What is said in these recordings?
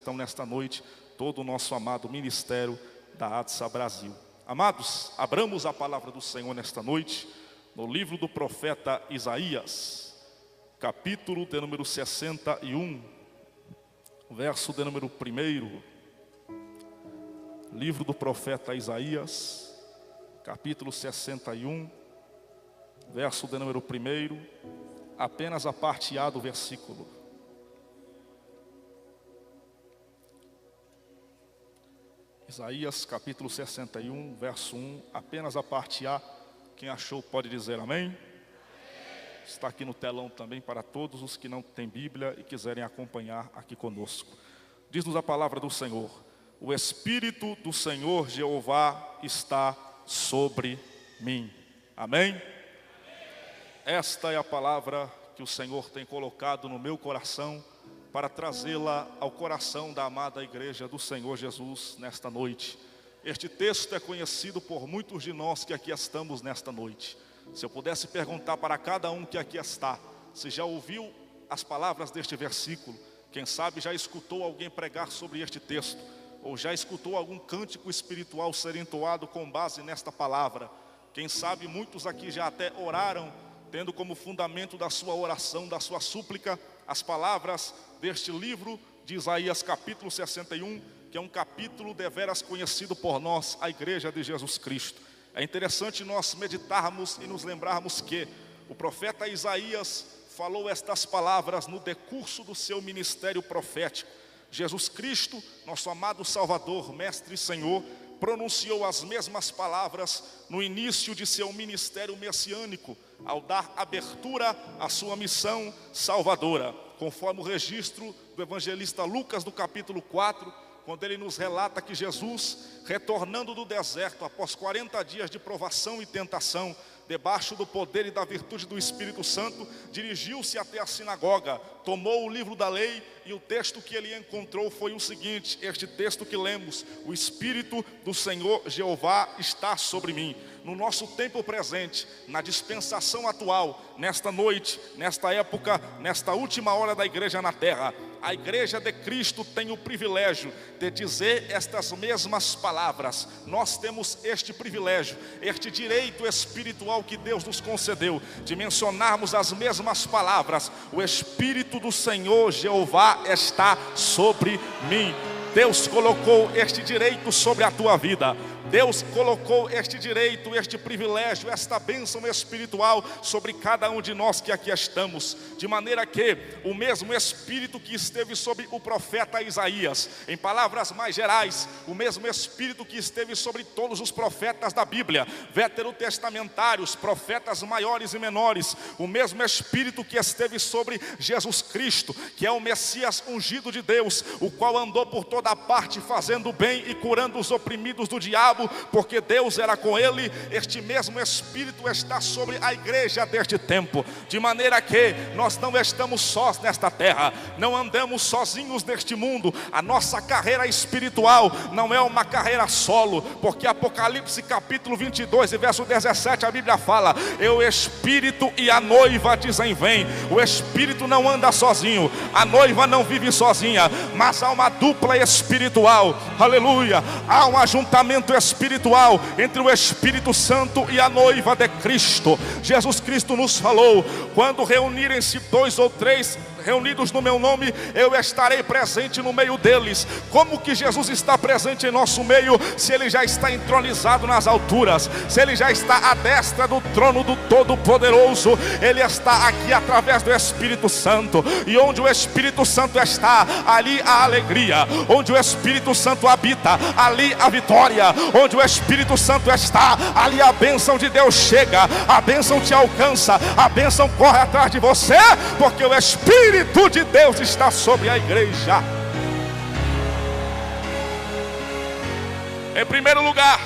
Então, nesta noite, todo o nosso amado ministério da ADSA Brasil. Amados, abramos a palavra do Senhor nesta noite, no livro do profeta Isaías, capítulo de número 61, verso de número 1. Livro do profeta Isaías, capítulo 61, verso de número 1, apenas a parte A do versículo. Isaías capítulo 61, verso 1, apenas a parte A. Quem achou pode dizer amém. Está aqui no telão também para todos os que não têm Bíblia e quiserem acompanhar aqui conosco. Diz-nos a palavra do Senhor: o Espírito do Senhor Jeová está sobre mim. Amém? Esta é a palavra que o Senhor tem colocado no meu coração para trazê-la ao coração da amada igreja do Senhor Jesus nesta noite. Este texto é conhecido por muitos de nós que aqui estamos nesta noite. Se eu pudesse perguntar para cada um que aqui está, se já ouviu as palavras deste versículo, quem sabe já escutou alguém pregar sobre este texto, ou já escutou algum cântico espiritual ser entoado com base nesta palavra. Quem sabe muitos aqui já até oraram, tendo como fundamento da sua oração, da sua súplica, as palavras deste livro de Isaías capítulo 61, que é um capítulo deveras conhecido por nós, a igreja de Jesus Cristo. É interessante nós meditarmos e nos lembrarmos que o profeta Isaías falou estas palavras no decurso do seu ministério profético. Jesus Cristo, nosso amado Salvador, Mestre e Senhor, pronunciou as mesmas palavras no início de seu ministério messiânico, ao dar abertura à sua missão salvadora, conforme o registro do evangelista Lucas do capítulo 4, quando ele nos relata que Jesus, retornando do deserto após 40 dias de provação e tentação, debaixo do poder e da virtude do Espírito Santo, dirigiu-se até a sinagoga, tomou o livro da lei e o texto que ele encontrou foi o seguinte, este texto que lemos: o Espírito do Senhor Jeová está sobre mim. No nosso tempo presente, na dispensação atual, nesta noite, nesta época, nesta última hora da igreja na terra, a igreja de Cristo tem o privilégio de dizer estas mesmas palavras. Nós temos este privilégio, este direito espiritual que Deus nos concedeu, de mencionarmos as mesmas palavras: o Espírito do Senhor Jeová está sobre mim. Deus colocou este direito sobre a tua vida. Deus colocou este direito, este privilégio, esta bênção espiritual sobre cada um de nós que aqui estamos, de maneira que o mesmo Espírito que esteve sobre o profeta Isaías, em palavras mais gerais, o mesmo Espírito que esteve sobre todos os profetas da Bíblia, veterotestamentários, profetas maiores e menores, o mesmo Espírito que esteve sobre Jesus Cristo, que é o Messias ungido de Deus, o qual andou por toda parte fazendo bem e curando os oprimidos do diabo, porque Deus era com ele. Este mesmo Espírito está sobre a igreja deste tempo, de maneira que nós não estamos sós nesta terra, não andamos sozinhos neste mundo. A nossa carreira espiritual não é uma carreira solo, porque Apocalipse capítulo 22 e verso 17 a Bíblia fala: o Espírito e a noiva dizem vem. O Espírito não anda sozinho, a noiva não vive sozinha, mas há uma dupla espiritual, aleluia, há um ajuntamento espiritual entre o Espírito Santo e a noiva de Cristo. Jesus Cristo nos falou: quando reunirem-se 2 ou 3 reunidos no meu nome, eu estarei presente no meio deles. Como que Jesus está presente em nosso meio, se ele já está entronizado nas alturas, se ele já está à destra do trono do Todo-Poderoso? Ele está aqui através do Espírito Santo, e onde o Espírito Santo está, ali a alegria. Onde o Espírito Santo habita, ali a vitória. Onde o Espírito Santo está, ali a bênção de Deus chega, a bênção te alcança, a bênção corre atrás de você, porque o Espírito de Deus está sobre a igreja. Em primeiro lugar,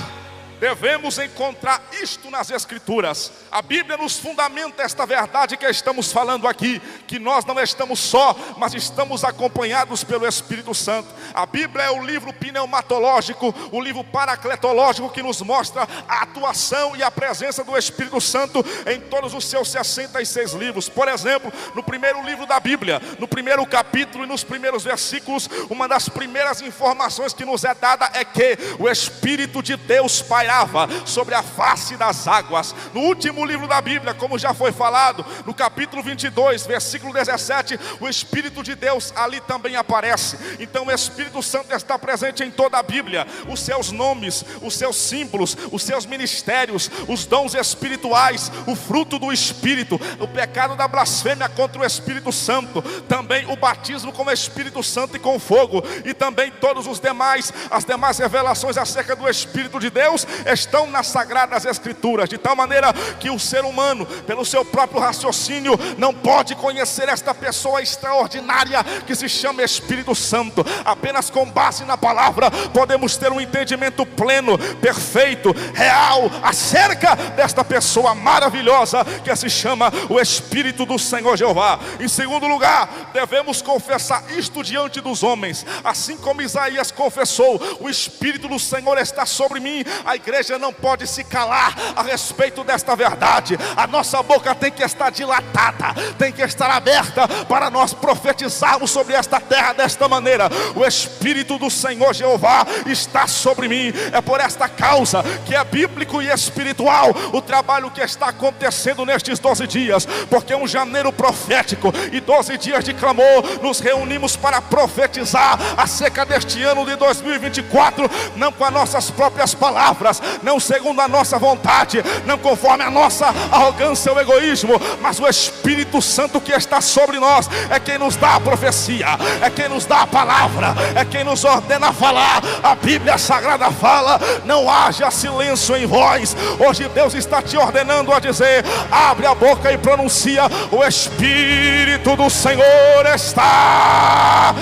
devemos encontrar isto nas Escrituras. A Bíblia nos fundamenta esta verdade que estamos falando aqui, que nós não estamos só, mas estamos acompanhados pelo Espírito Santo. A Bíblia é o livro pneumatológico, o livro paracletológico, que nos mostra a atuação e a presença do Espírito Santo em todos os seus 66 livros. Por exemplo, no primeiro livro da Bíblia, no primeiro capítulo e nos primeiros versículos, uma das primeiras informações que nos é dada é que o Espírito de Deus pairava sobre a face das águas. No último livro da Bíblia, como já foi falado, no capítulo 22, versículo 17, o Espírito de Deus ali também aparece. Então o Espírito Santo está presente em toda a Bíblia. Os seus nomes, os seus símbolos, os seus ministérios, os dons espirituais, o fruto do Espírito, o pecado da blasfêmia contra o Espírito Santo, também o batismo com o Espírito Santo e com fogo, e também todos os demais, as demais revelações acerca do Espírito de Deus estão nas Sagradas Escrituras, de tal maneira que o ser humano, pelo seu próprio raciocínio, não pode conhecer esta pessoa extraordinária que se chama Espírito Santo. Apenas com base na palavra podemos ter um entendimento pleno, perfeito, real acerca desta pessoa maravilhosa que se chama o Espírito do Senhor Jeová. Em segundo lugar, devemos confessar isto diante dos homens, assim como Isaías confessou: o Espírito do Senhor está sobre mim. A igreja não pode se calar a respeito desta verdade. A nossa boca tem que estar dilatada, tem que estar aberta para nós profetizarmos sobre esta terra desta maneira: o Espírito do Senhor Jeová está sobre mim. É por esta causa que é bíblico e espiritual o trabalho que está acontecendo nestes 12 dias, porque é um janeiro profético e 12 dias de clamor. Nos reunimos para profetizar acerca deste ano de 2024, não com as nossas próprias palavras, não segundo a nossa vontade, não conforme a nossa arrogância ou egoísmo, mas o Espírito Santo que está sobre nós é quem nos dá a profecia, é quem nos dá a palavra, é quem nos ordena a falar. A Bíblia Sagrada fala: não haja silêncio em vós. Hoje Deus está te ordenando a dizer: abre a boca e pronuncia: o Espírito do Senhor está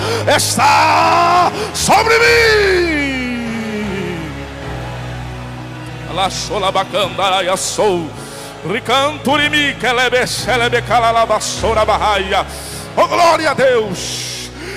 sobre mim. Oh, glória a Deus.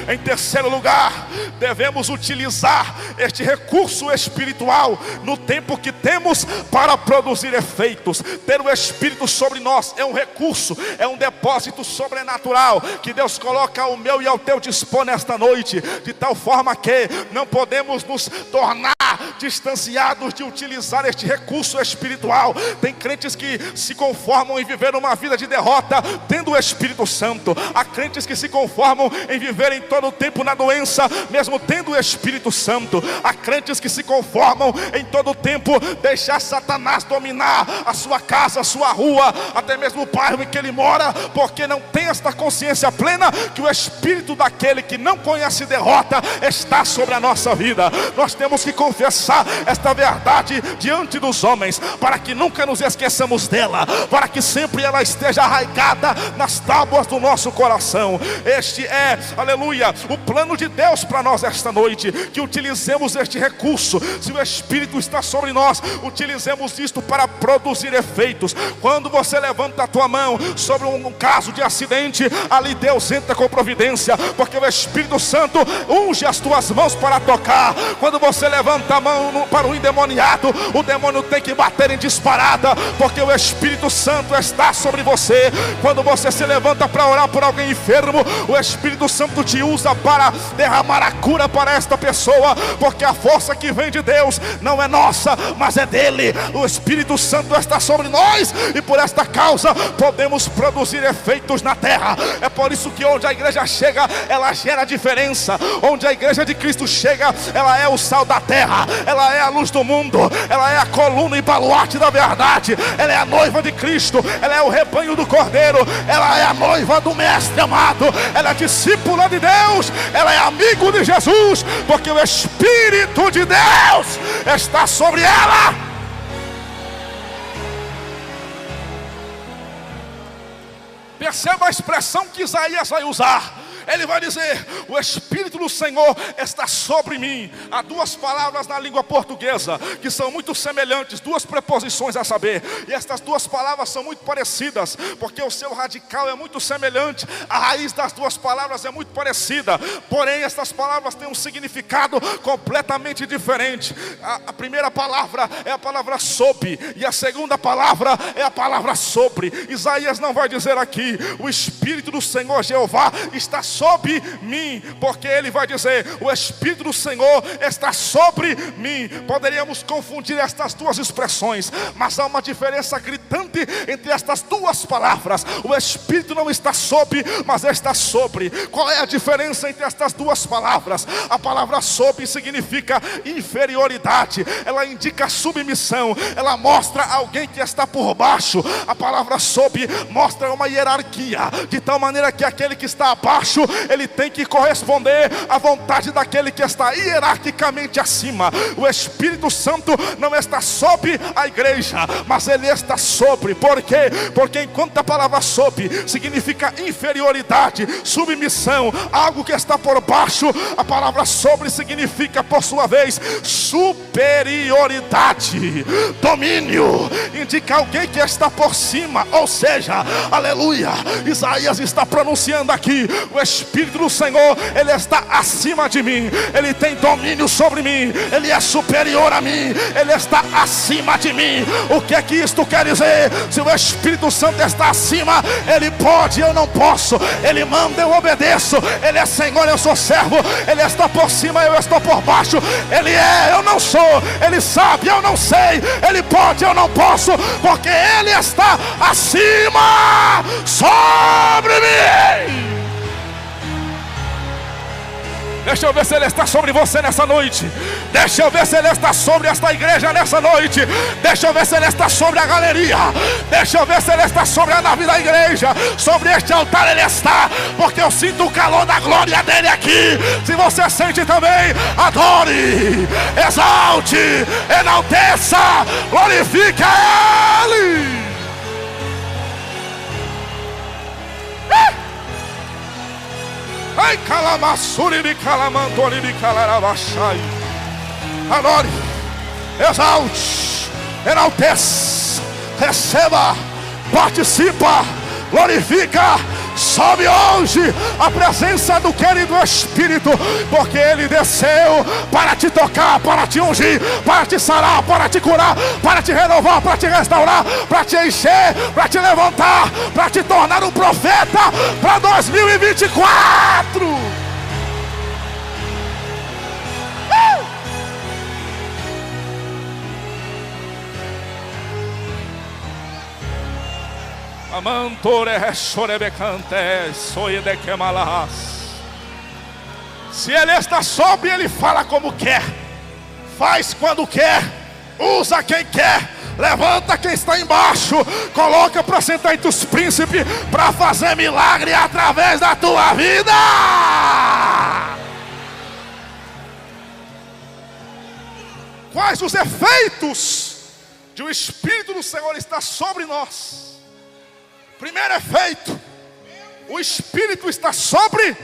Em terceiro lugar, devemos utilizar este recurso espiritual no tempo que temos para produzir efeitos. Ter o Espírito sobre nós é um recurso, é um depósito sobrenatural que Deus coloca ao meu e ao teu dispor nesta noite, de tal forma que não podemos nos tornar distanciados de utilizar este recurso espiritual. Tem crentes que se conformam em viver uma vida de derrota tendo o Espírito Santo. Há crentes que se conformam em viver em todo o tempo na doença, mesmo tendo o Espírito Santo. Há crentes que se conformam em todo o tempo deixar Satanás dominar a sua casa, a sua rua, até mesmo o bairro em que ele mora, porque não tem esta consciência plena que o Espírito daquele que não conhece derrota está sobre a nossa vida. Nós temos que confessar esta verdade diante dos homens, para que nunca nos esqueçamos dela, para que sempre ela esteja arraigada nas tábuas do nosso coração. Este é, aleluia, o plano de Deus para nós esta noite, que utilizemos este recurso. Se o Espírito está sobre nós, utilizemos isto para produzir efeitos. Quando você levanta a tua mão sobre um caso de acidente, ali Deus entra com providência, porque o Espírito Santo unge as tuas mãos para tocar. Quando você levanta a mão para o endemoniado, o demônio tem que bater em disparada, porque o Espírito Santo está sobre você. Quando você se levanta para orar por alguém enfermo, o Espírito Santo te usa para derramar a cura para esta pessoa, porque a força que vem de Deus não é nossa, mas é dele. O Espírito Santo está sobre nós, e por esta causa podemos produzir efeitos na terra. É por isso que onde a igreja chega, ela gera diferença. Onde a igreja de Cristo chega, ela é o sal da terra, ela é a luz do mundo, ela é a coluna e baluarte da verdade, ela é a noiva de Cristo, ela é o rebanho do Cordeiro, ela é a noiva do Mestre amado, ela é discípula de Deus, ela é amigo de Jesus, porque o Espírito de Deus está sobre ela. Perceba a expressão que Isaías vai usar: Ele vai dizer: o Espírito do Senhor está sobre mim. Há duas palavras na língua portuguesa que são muito semelhantes, duas preposições a saber, e estas duas palavras são muito parecidas, porque o seu radical é muito semelhante, a raiz das duas palavras é muito parecida, porém estas palavras têm um significado completamente diferente. A primeira palavra é a palavra sob, e a segunda palavra é a palavra sobre. Isaías não vai dizer aqui: o Espírito do Senhor Jeová está sobre mim, porque ele vai dizer: o Espírito do Senhor está sobre mim. Poderíamos confundir estas duas expressões, mas há uma diferença gritante entre estas duas palavras. O Espírito não está sob, mas está sobre. Qual é a diferença entre estas duas palavras? A palavra sob significa inferioridade, ela indica submissão, ela mostra alguém que está por baixo. A palavra sob mostra uma hierarquia, de tal maneira que aquele que está abaixo, ele tem que corresponder à vontade daquele que está hierarquicamente acima. O Espírito Santo não está sob a igreja, mas ele está sobre. Por quê? Porque enquanto a palavra sob significa inferioridade, submissão, algo que está por baixo, a palavra sobre significa, por sua vez, superioridade, domínio, indica alguém que está por cima. Ou seja, aleluia, Isaías está pronunciando aqui: o Espírito do Senhor, ele está acima de mim, ele tem domínio sobre mim, ele é superior a mim, ele está acima de mim. O que é que isto quer dizer? Se o Espírito Santo está acima, ele pode, eu não posso. Ele manda, eu obedeço. Ele é Senhor, eu sou servo. Ele está por cima, eu estou por baixo. Ele é, eu não sou. Ele sabe, eu não sei. Ele pode, eu não posso, porque ele está acima, sobre mim. Deixa eu ver se ele está sobre você nessa noite. Deixa eu ver se ele está sobre esta igreja nessa noite. Deixa eu ver se ele está sobre a galeria. Deixa eu ver se ele está sobre a nave da igreja. Sobre este altar ele está, porque eu sinto o calor da glória dele aqui. Se você sente também, adore, exalte, enalteça, glorifique a ele. Ai, calamassuri me calamandori me calarabachai. Adore, exalte, enaltece, receba, participa, glorifica. Sobe hoje a presença do querido Espírito, porque ele desceu para te tocar, para te ungir, para te sarar, para te curar, para te renovar, para te restaurar, para te encher, para te levantar, para te tornar um profeta para 2024. Se ele está sobre, ele fala como quer, faz quando quer, usa quem quer, levanta quem está embaixo, coloca para sentar entre os príncipes, para fazer milagre através da tua vida. Quais os efeitos de o Espírito do Senhor estar sobre nós? Primeiro efeito: o Espírito está sobre,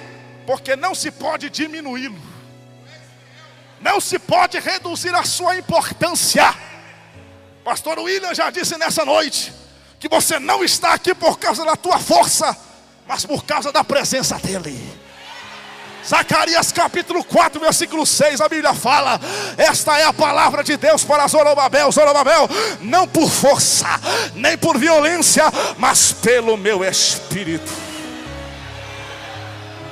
porque não se pode diminuí-lo, não se pode reduzir a sua importância. Pastor William já disse nessa noite que você não está aqui por causa da tua força, mas por causa da presença dele. Zacarias capítulo 4, versículo 6, a Bíblia fala: esta é a palavra de Deus para Zorobabel. Zorobabel, não por força, nem por violência, mas pelo meu Espírito.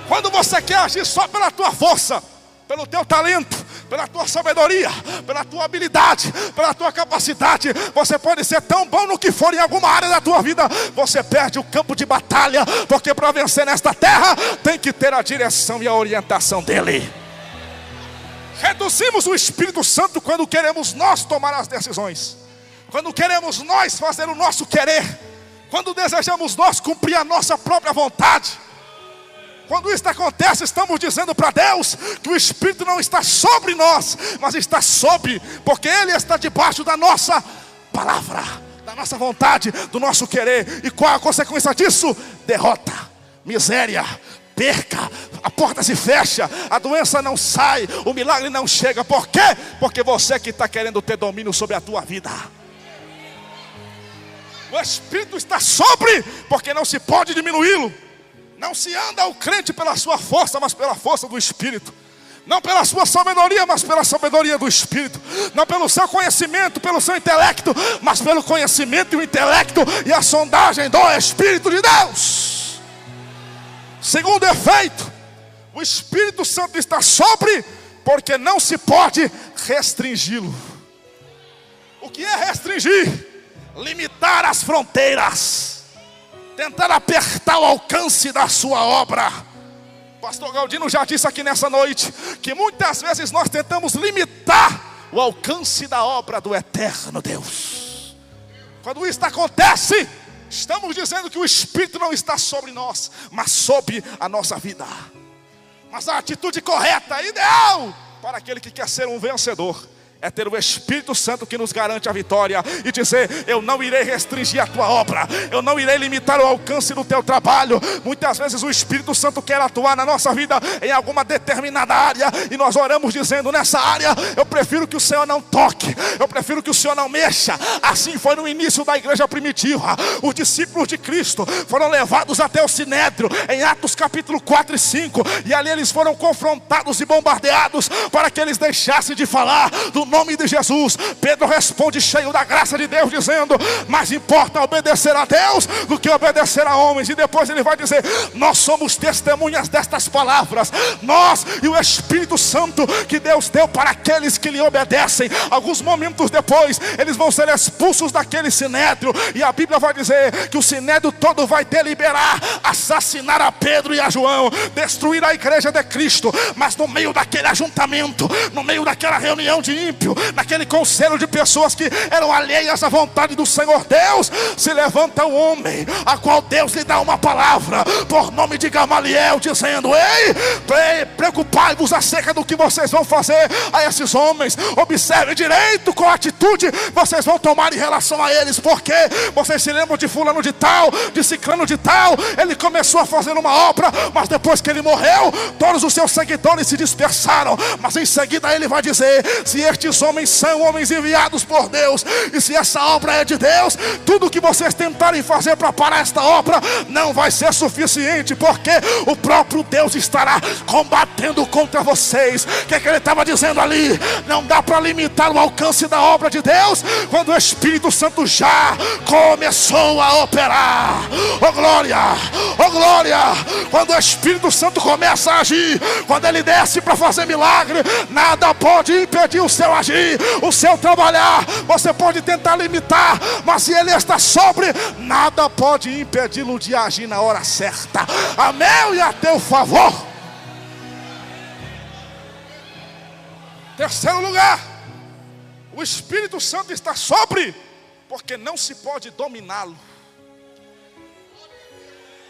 Quando você quer agir só pela tua força, pelo teu talento, pela tua sabedoria, pela tua habilidade, pela tua capacidade, você pode ser tão bom no que for em alguma área da tua vida, você perde o campo de batalha, porque para vencer nesta terra, tem que ter a direção e a orientação dele. Reduzimos o Espírito Santo quando queremos nós tomar as decisões, quando queremos nós fazer o nosso querer, quando desejamos nós cumprir a nossa própria vontade. Quando isso acontece, estamos dizendo para Deus que o Espírito não está sobre nós, mas está sobre, porque Ele está debaixo da nossa palavra, da nossa vontade, do nosso querer. E qual a consequência disso? Derrota, miséria, perca, a porta se fecha, a doença não sai, o milagre não chega. Por quê? Porque você que está querendo ter domínio sobre a tua vida. O Espírito está sobre, porque não se pode diminuí-lo. Não se anda o crente pela sua força, mas pela força do Espírito. Não pela sua sabedoria, mas pela sabedoria do Espírito. Não pelo seu conhecimento, pelo seu intelecto, mas pelo conhecimento e o intelecto e a sondagem do Espírito de Deus. Segundo efeito, o Espírito Santo está sobre, porque não se pode restringi-lo. O que é restringir? Limitar as fronteiras, tentar apertar o alcance da sua obra. Pastor Galdino já disse aqui nessa noite que muitas vezes nós tentamos limitar o alcance da obra do eterno Deus. Quando isso acontece, estamos dizendo que o Espírito não está sobre nós, mas sobre a nossa vida. Mas a atitude correta, ideal para aquele que quer ser um vencedor, é ter o Espírito Santo que nos garante a vitória e dizer: eu não irei restringir a tua obra, eu não irei limitar o alcance do teu trabalho. Muitas vezes o Espírito Santo quer atuar na nossa vida em alguma determinada área, e nós oramos dizendo: nessa área eu prefiro que o Senhor não toque, eu prefiro que o Senhor não mexa. Assim foi no início da igreja primitiva. Os discípulos de Cristo foram levados até o Sinédrio em Atos capítulo 4 e 5, e ali eles foram confrontados e bombardeados para que eles deixassem de falar do nome de Jesus. Pedro responde cheio da graça de Deus, dizendo: mais importa obedecer a Deus do que obedecer a homens. E depois ele vai dizer: nós somos testemunhas destas palavras, nós e o Espírito Santo que Deus deu para aqueles que lhe obedecem. Alguns momentos depois eles vão ser expulsos daquele sinédrio, e a Bíblia vai dizer que o sinédrio todo vai deliberar assassinar a Pedro e a João, destruir a igreja de Cristo. Mas no meio daquele ajuntamento, no meio daquela reunião de ímpios, naquele conselho de pessoas que eram alheias à vontade do Senhor Deus, se levanta um homem a qual Deus lhe dá uma palavra por nome de Gamaliel, dizendo: ei, preocupai-vos acerca do que vocês vão fazer a esses homens. Observe direito qual atitude vocês vão tomar em relação a eles, porque vocês se lembram de fulano de tal, de ciclano de tal. Ele começou a fazer uma obra, mas depois que ele morreu, todos os seus seguidores se dispersaram. Mas em seguida ele vai dizer: se estes homens são homens enviados por Deus, e se essa obra é de Deus, tudo que vocês tentarem fazer para parar esta obra não vai ser suficiente, porque o próprio Deus estará combatendo contra vocês. O que é que ele estava dizendo ali? Não dá para limitar o alcance da obra de Deus quando o Espírito Santo já começou a operar. Oh glória, oh glória! Quando o Espírito Santo começa a agir, quando ele desce para fazer milagre, nada pode impedir o seu agir, o seu trabalhar. Você pode tentar limitar, mas se ele está sobre, nada pode impedi-lo de agir na hora certa. A meu e a teu favor. Terceiro lugar, o Espírito Santo está sobre, porque não se pode dominá-lo.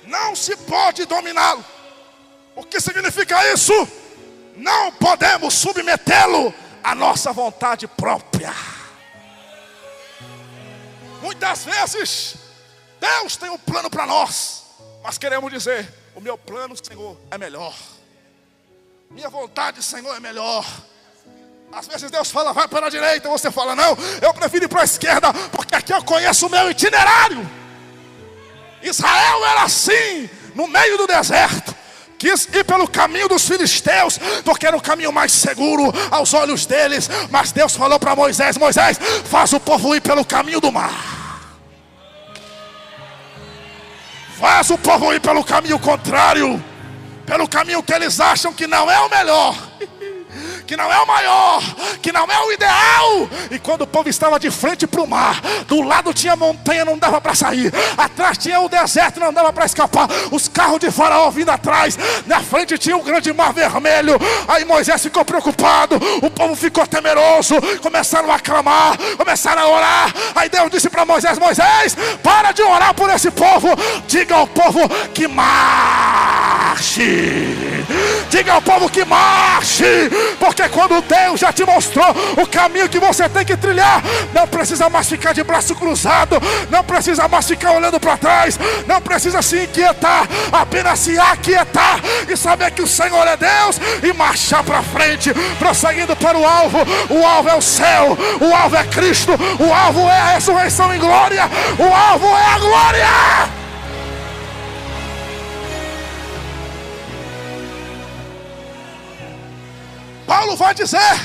Não se pode dominá-lo. O que significa isso? Não podemos submetê-lo à nossa vontade própria. Muitas vezes Deus tem um plano para nós, mas queremos dizer: o meu plano, Senhor, é melhor, minha vontade, Senhor, é melhor. Às vezes Deus fala: vai para a direita, você fala: não, eu prefiro ir para a esquerda, porque aqui eu conheço o meu itinerário. Israel era assim, no meio do deserto. Quis ir pelo caminho dos filisteus, porque era o caminho mais seguro aos olhos deles. Mas Deus falou para Moisés: Moisés, faz o povo ir pelo caminho do mar. Faz o povo ir pelo caminho contrário, pelo caminho que eles acham que não é o melhor, que não é o maior, que não é o ideal. E quando o povo estava de frente para o mar, do lado tinha montanha, não dava para sair, atrás tinha o deserto, não dava para escapar, os carros de Faraó vindo atrás, na frente tinha um grande mar vermelho. Aí Moisés ficou preocupado, o povo ficou temeroso, começaram a clamar, começaram a orar. Aí Deus disse para Moisés: Moisés, para de orar por esse povo, diga ao povo que marche. marche. Diga ao povo que marche, porque quando Deus já te mostrou o caminho que você tem que trilhar, não precisa mais ficar de braço cruzado, não precisa mais ficar olhando para trás, não precisa se inquietar, apenas se aquietar e saber que o Senhor é Deus e marchar para frente, prosseguindo para o alvo. O alvo é o céu, o alvo é Cristo, o alvo é a ressurreição em glória, o alvo é a glória. Paulo vai dizer: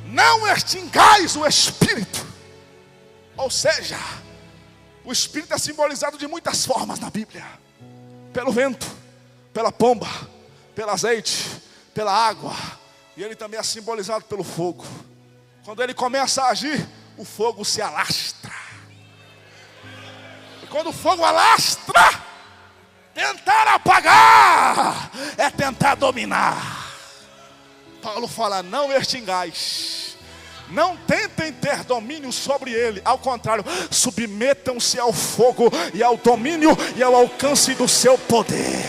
não extingais o Espírito. Ou seja, o Espírito é simbolizado de muitas formas na Bíblia: pelo vento, pela pomba, pelo azeite, pela água. E ele também é simbolizado pelo fogo. Quando ele começa a agir, o fogo se alastra. E quando o fogo alastra, tentar apagar é tentar dominar. Paulo fala: não extingais, não tentem ter domínio sobre ele, ao contrário, submetam-se ao fogo e ao domínio e ao alcance do seu poder.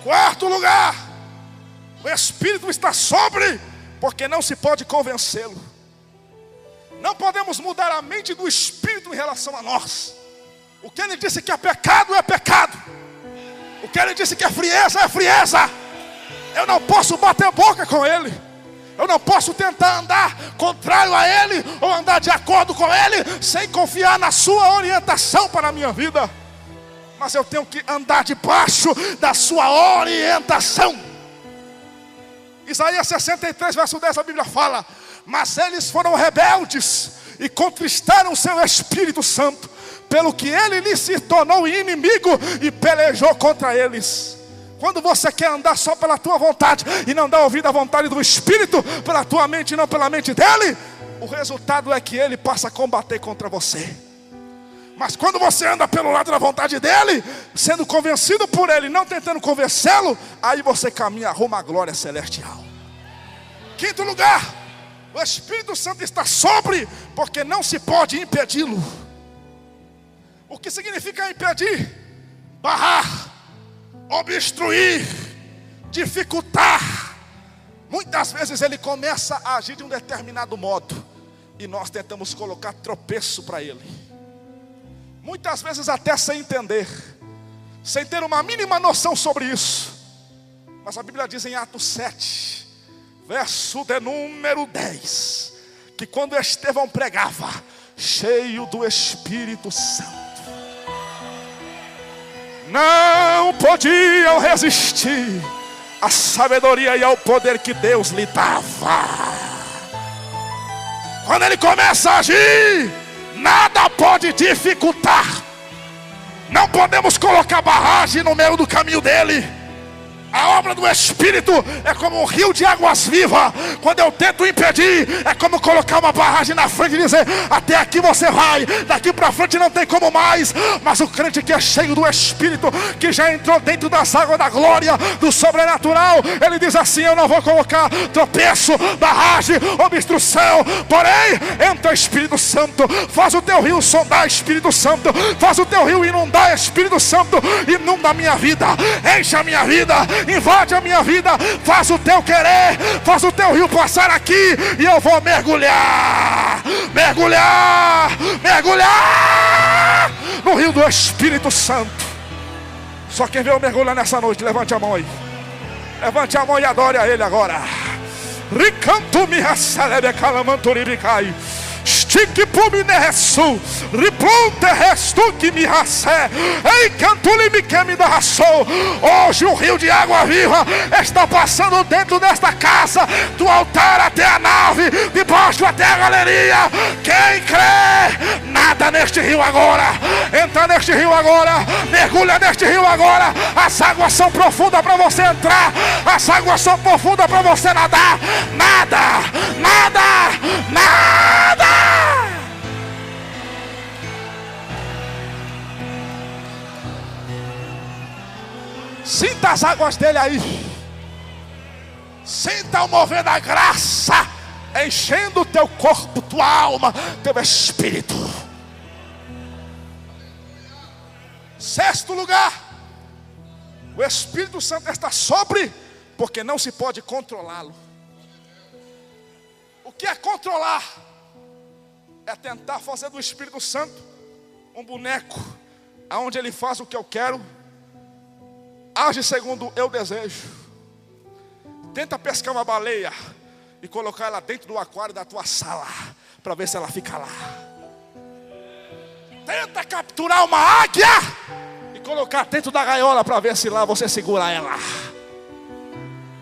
Quarto lugar, o Espírito está sobre, porque não se pode convencê-lo. Não podemos mudar a mente do Espírito em relação a nós. O que ele disse que é pecado, é pecado. O que ele disse que é frieza, é frieza. Eu não posso bater boca com ele. Eu não posso tentar andar contrário a ele, ou andar de acordo com ele, sem confiar na sua orientação para a minha vida. Mas eu tenho que andar debaixo da sua orientação. Isaías 63, verso 10, a Bíblia fala: mas eles foram rebeldes e contristaram o seu Espírito Santo, pelo que ele lhes se tornou inimigo e pelejou contra eles. Quando você quer andar só pela tua vontade e não dá ouvido à vontade do Espírito, pela tua mente e não pela mente dele, o resultado é que ele passa a combater contra você. Mas quando você anda pelo lado da vontade dele, sendo convencido por ele, não tentando convencê-lo, aí você caminha rumo à glória celestial. Quinto lugar, o Espírito Santo está sobre, porque não se pode impedi-lo. O que significa impedir? Barrar, obstruir, dificultar. Muitas vezes ele começa a agir de um determinado modo e nós tentamos colocar tropeço para ele. Muitas vezes até sem entender, sem ter uma mínima noção sobre isso. Mas a Bíblia diz em Atos 7, verso de número 10, que quando Estevão pregava, cheio do Espírito Santo, não podiam resistir à sabedoria e ao poder que Deus lhe dava. Quando ele começa a agir, nada pode dificultar. Não podemos colocar barragem no meio do caminho dele. A obra do Espírito é como um rio de águas vivas. Quando eu tento impedir, é como colocar uma barragem na frente e dizer: até aqui você vai, daqui para frente não tem como mais. Mas o crente que é cheio do Espírito, que já entrou dentro das águas da glória, do sobrenatural, ele diz assim: eu não vou colocar tropeço, barragem, obstrução. Porém, entra Espírito Santo, faz o teu rio sondar, Espírito Santo, faz o teu rio inundar, Espírito Santo, inunda a minha vida, enche a minha vida, invade a minha vida, faz o teu querer, faz o teu rio passar aqui, e eu vou mergulhar, mergulhar, mergulhar no rio do Espírito Santo. Só quem veio mergulhar nessa noite, levante a mão aí, levante a mão e adore a ele agora. Ricanto me recebe calamanturibicai. Estique puminesu, riplonte restu que me racé, ei cantule me que me raçou. Hoje o rio de água viva está passando dentro desta casa, do altar até a nave, de baixo até a galeria. Quem crê, nada neste rio agora, entra neste rio agora, mergulha neste rio agora. As águas são profundas para você entrar, as águas são profundas para você nadar. Nada, nada, nada. Sinta as águas dele aí. Sinta o mover da graça enchendo o teu corpo, tua alma, teu espírito. Sexto lugar, O Espírito Santo está sobre, porque não se pode controlá-lo. O que é controlar? É tentar fazer do Espírito Santo um boneco, aonde ele faz o que eu quero, age segundo eu desejo. Tenta pescar uma baleia e colocar ela dentro do aquário da tua sala, para ver se ela fica lá. Tenta capturar uma águia e colocar dentro da gaiola, para ver se lá você segura ela.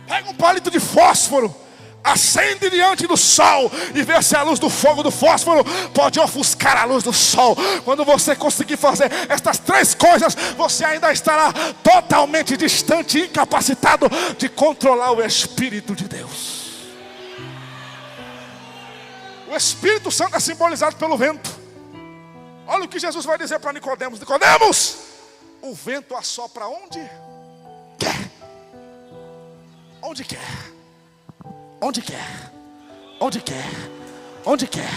Pega um palito de fósforo, acende diante do sol e vê se a luz do fogo do fósforo pode ofuscar a luz do sol. Quando você conseguir fazer estas três coisas, você ainda estará totalmente distante e incapacitado de controlar o Espírito de Deus. O Espírito Santo é simbolizado pelo vento. Olha o que Jesus vai dizer para Nicodemos: Nicodemos, o vento assopra onde quer. Onde quer. Onde quer, onde quer, onde quer,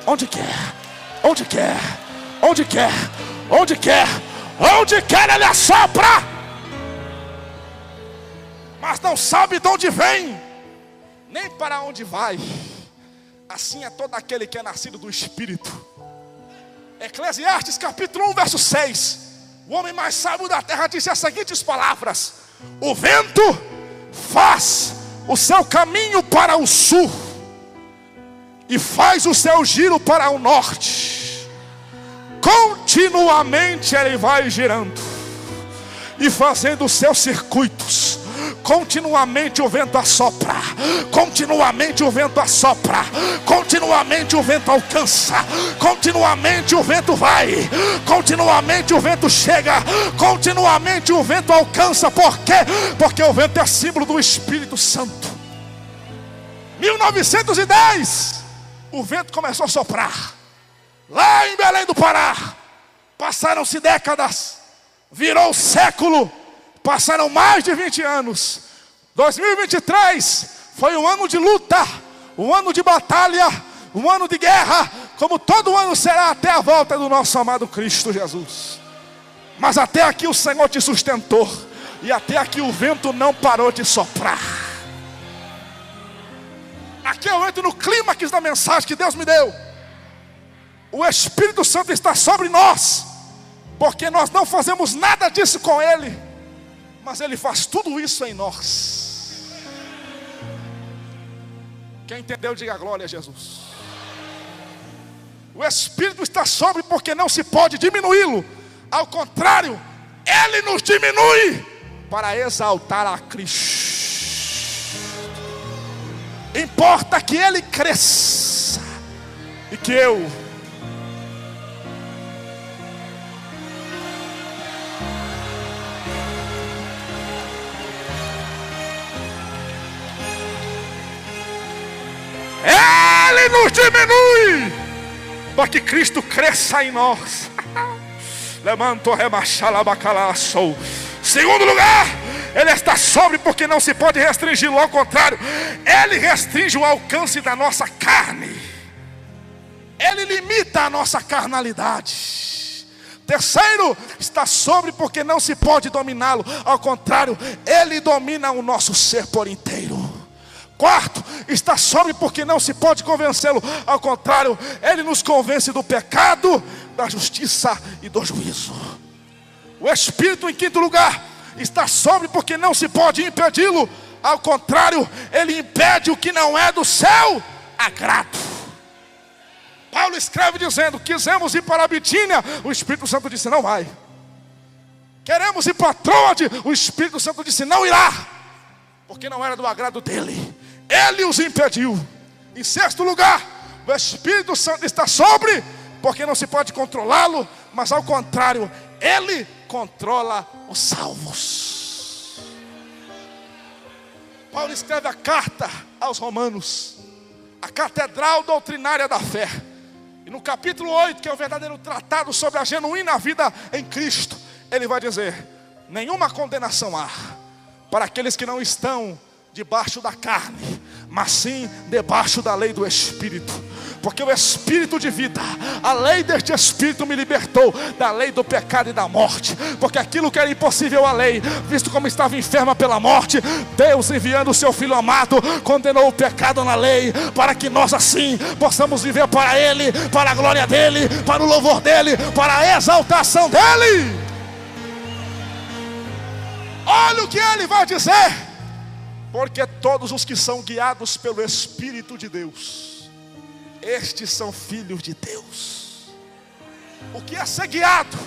onde quer, onde quer, onde quer, onde quer, onde quer ele assopra, mas não sabe de onde vem, nem para onde vai. Assim é todo aquele que é nascido do Espírito. Eclesiastes capítulo 1 verso 6. O homem mais sábio da terra disse as seguintes palavras: o vento faz o seu caminho para o sul e faz o seu giro para o norte. Continuamente ele vai girando e fazendo os seus circuitos. Continuamente o vento assopra, continuamente o vento assopra, continuamente o vento alcança, continuamente o vento vai, continuamente o vento chega, continuamente o vento alcança. Por quê? Porque o vento é símbolo do Espírito Santo. 1910, o vento começou a soprar lá em Belém do Pará. Passaram-se décadas, virou século, passaram mais de 20 anos. 2023 foi um ano de luta, um ano de batalha, um ano de guerra, como todo ano será até a volta do nosso amado Cristo Jesus. Mas até aqui o Senhor te sustentou, e até aqui o vento não parou de soprar. Aqui eu entro no clímax da mensagem que Deus me deu. O Espírito Santo está sobre nós, porque nós não fazemos nada disso com Ele, mas Ele faz tudo isso em nós. Quem entendeu, diga glória a Jesus. O Espírito está sobre, porque não se pode diminuí-lo. Ao contrário, Ele nos diminui para exaltar a Cristo. Importa que Ele cresça e que eu Ele nos diminui para que Cristo cresça em nós. Levanto remachalabacalaçou. Segundo lugar, Ele está sobre, porque não se pode restringi-lo. Ao contrário, Ele restringe o alcance da nossa carne. Ele limita a nossa carnalidade. Terceiro, está sobre, porque não se pode dominá-lo. Ao contrário, Ele domina o nosso ser por inteiro. Quarto, está sobre, porque não se pode convencê-lo. Ao contrário, Ele nos convence do pecado, da justiça e do juízo. O Espírito, em quinto lugar, está sobre, porque não se pode impedi-lo. Ao contrário, Ele impede o que não é do seu agrado. Paulo escreve dizendo: quisemos ir para a Bitínia, o Espírito Santo disse: não vai. Queremos ir para Troade, o Espírito Santo disse: não irá, porque não era do agrado dele. Ele os impediu. Em sexto lugar, o Espírito Santo está sobre, porque não se pode controlá-lo, mas ao contrário, Ele controla os salvos. Paulo escreve a carta aos Romanos, a catedral doutrinária da fé. E no capítulo 8, que é o verdadeiro tratado sobre a genuína vida em Cristo, ele vai dizer: nenhuma condenação há para aqueles que não estão debaixo da carne, mas sim debaixo da lei do Espírito. porque o Espírito de vida, a lei deste Espírito me libertou da lei do pecado e da morte, porque aquilo que era impossível à lei, visto como estava enferma pela morte, Deus enviando o seu Filho amado, condenou o pecado na lei, para que nós assim possamos viver para Ele, para a glória dEle, para o louvor dEle, para a exaltação dEle. Olha o que Ele vai dizer: porque todos os que são guiados pelo Espírito de Deus, estes são filhos de Deus. O que é ser guiado?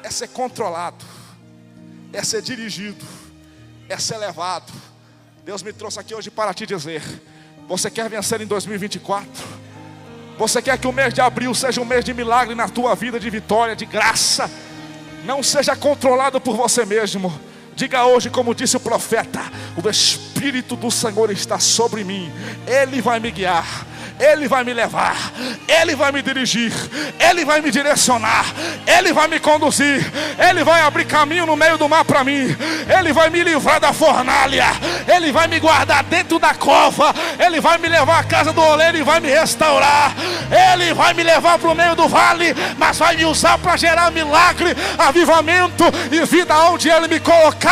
É ser controlado, é ser dirigido, é ser levado. Deus me trouxe aqui hoje para te dizer: você quer vencer em 2024? Você quer que o mês de abril seja um mês de milagre na tua vida, de vitória, de graça? Não seja controlado por você mesmo. Diga hoje, como disse o profeta: o Espírito do Senhor está sobre mim. Ele vai me guiar, Ele vai me levar, Ele vai me dirigir, Ele vai me direcionar, Ele vai me conduzir, Ele vai abrir caminho no meio do mar para mim, Ele vai me livrar da fornalha, Ele vai me guardar dentro da cova, Ele vai me levar à casa do oleiro e vai me restaurar, Ele vai me levar para o meio do vale, mas vai me usar para gerar milagre, avivamento e vida onde Ele me colocar.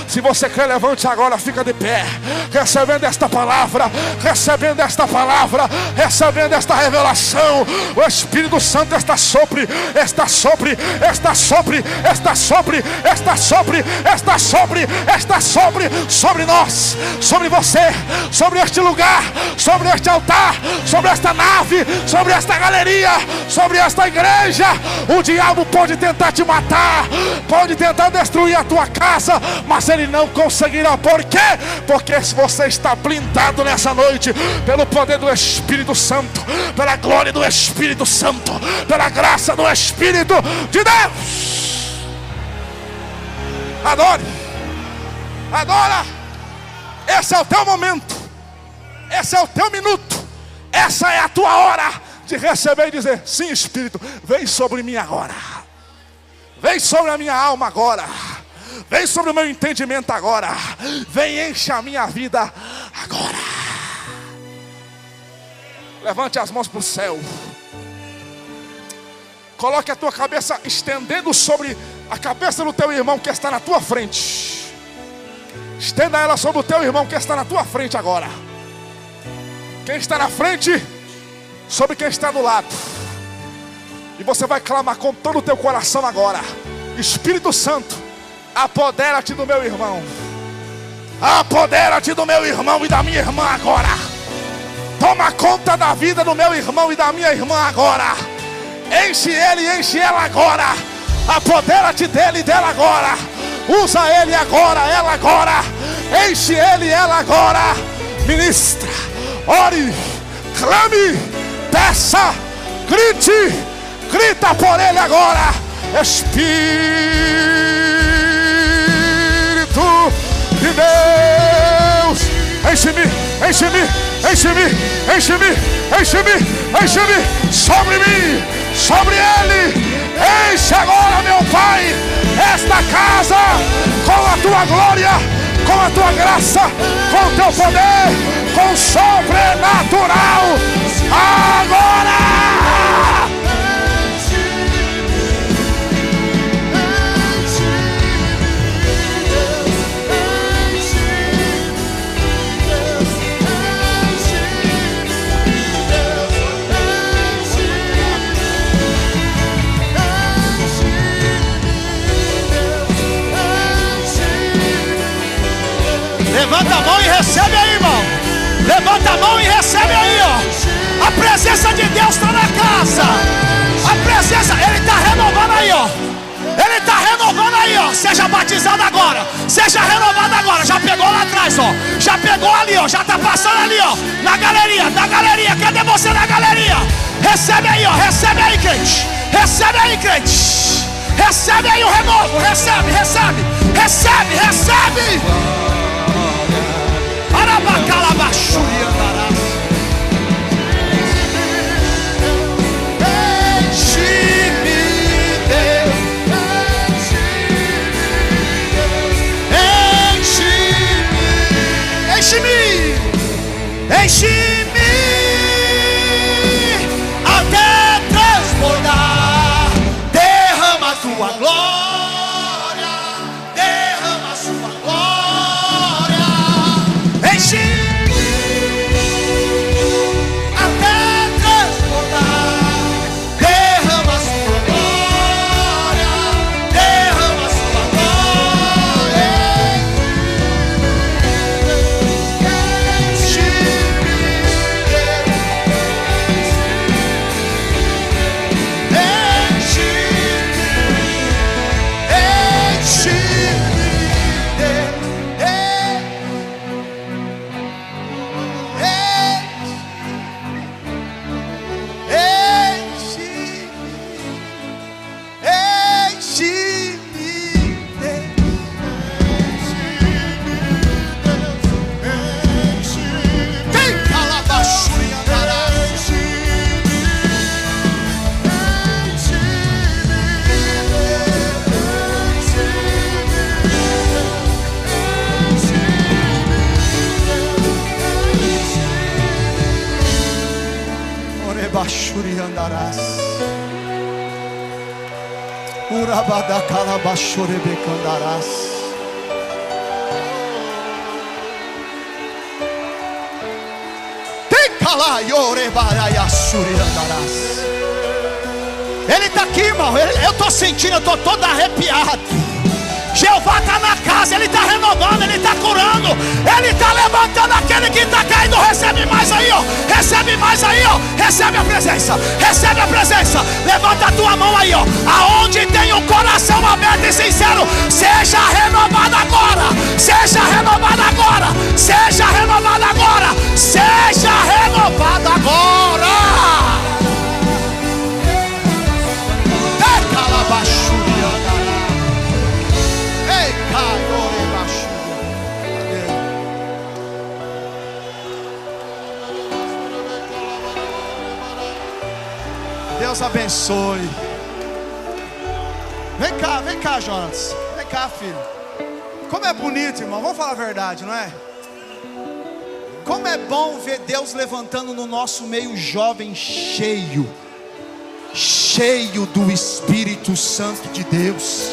Se você quer, levante agora, fica de pé, recebendo esta palavra, recebendo esta palavra, recebendo esta revelação. O Espírito Santo está sobre, está sobre, está sobre, está sobre, está sobre, está sobre, está sobre nós, sobre você, sobre este lugar, sobre este altar, sobre esta nave, sobre esta galeria, sobre esta igreja. O diabo pode tentar te matar, pode tentar destruir a tua casa, mas ele não conseguirá. Por quê? Porque você está blindado nessa noite pelo poder do Espírito Santo, pela glória do Espírito Santo, pela graça do Espírito de Deus. Adore, adora. Esse é o teu momento, esse é o teu minuto, essa é a tua hora de receber e dizer: sim, Espírito, vem sobre mim agora, vem sobre a minha alma agora, vem sobre o meu entendimento agora, vem, enche a minha vida agora. Levante as mãos para o céu, coloque a tua cabeça estendendo sobre a cabeça do teu irmão que está na tua frente. Estenda ela sobre o teu irmão que está na tua frente agora. Quem está na frente, sobre quem está do lado. E você vai clamar com todo o teu coração agora: Espírito Santo, apodera-te do meu irmão, apodera-te do meu irmão e da minha irmã agora. Toma conta da vida do meu irmão e da minha irmã agora. Enche ele e enche ela agora. Apodera-te dele e dela agora. Usa ele agora, ela agora. Enche ele e ela agora. Ministra, ore, clame, peça, grite, grita por ele agora. Espírito de Deus, enche-me, enche-me, enche-me, enche-me, enche-me, enche-me, sobre mim, sobre ele. Enche agora, meu Pai, esta casa com a tua glória, com a tua graça, com o teu poder, com o sobrenatural agora. Levanta a mão e recebe aí, irmão. Levanta a mão e recebe aí, ó. A presença de Deus está na casa. A presença, Ele está renovando aí, ó. Ele está renovando aí, ó. Seja batizado agora, seja renovado agora. Já pegou lá atrás, ó. Já pegou ali, ó. Já está passando ali, ó. Na galeria, na galeria. Cadê você na galeria? Recebe aí, ó. Recebe aí, crente. Recebe aí, crente. Recebe aí o renovo. Recebe, recebe, recebe, recebe. Enche-me, enche-me, calabashuri andarás. Urabada calabashore becandarás. Tem calaiore baraiassuri andarás. Ele está aqui, irmão. Eu estou sentindo, eu estou todo arrepiado. Jeová está na casa, Ele está renovando, Ele está curando, Ele está levantando aquele que está caído. Recebe mais aí, ó. Recebe mais aí, ó. Recebe a presença, recebe a presença. Levanta a tua mão aí, ó. Aonde tem um coração aberto e sincero, seja renovado agora, seja renovado agora, seja renovado agora, seja renovado agora. É calabachura. Deus abençoe. Vem cá, Jonas. Vem cá, filho. Como é bonito, irmão. Vamos falar a verdade, não é? Como é bom ver Deus levantando no nosso meio jovem cheio do Espírito Santo de Deus.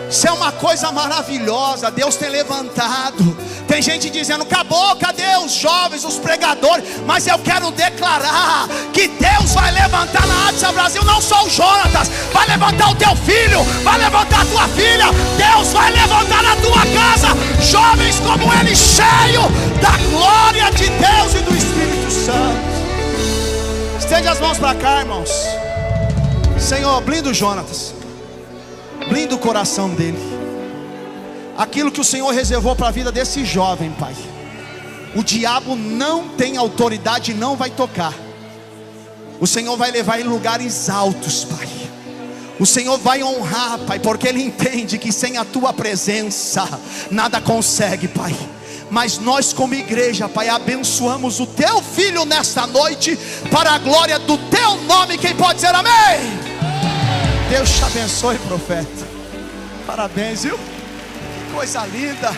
Isso é uma coisa maravilhosa. Deus tem levantado. Tem gente dizendo: acabou, cadê os jovens, os pregadores? Mas eu quero declarar que Deus vai levantar na Adsa Brasil não só o Jonatas, vai levantar o teu filho, vai levantar a tua filha. Deus vai levantar na tua casa jovens como ele, cheio da glória de Deus e do Espírito Santo. Estende as mãos para cá, irmãos. Senhor, blinda o Jonatas, blinda o coração dele. Aquilo que o Senhor reservou para a vida desse jovem, Pai, o diabo não tem autoridade e não vai tocar. O Senhor vai levar em lugares altos, Pai. O Senhor vai honrar, Pai, porque Ele entende que sem a Tua presença nada consegue, Pai. Mas nós como igreja, Pai, abençoamos o Teu Filho nesta noite, para a glória do Teu nome. Quem pode dizer amém? Deus te abençoe, profeta. Parabéns, viu? Que coisa linda.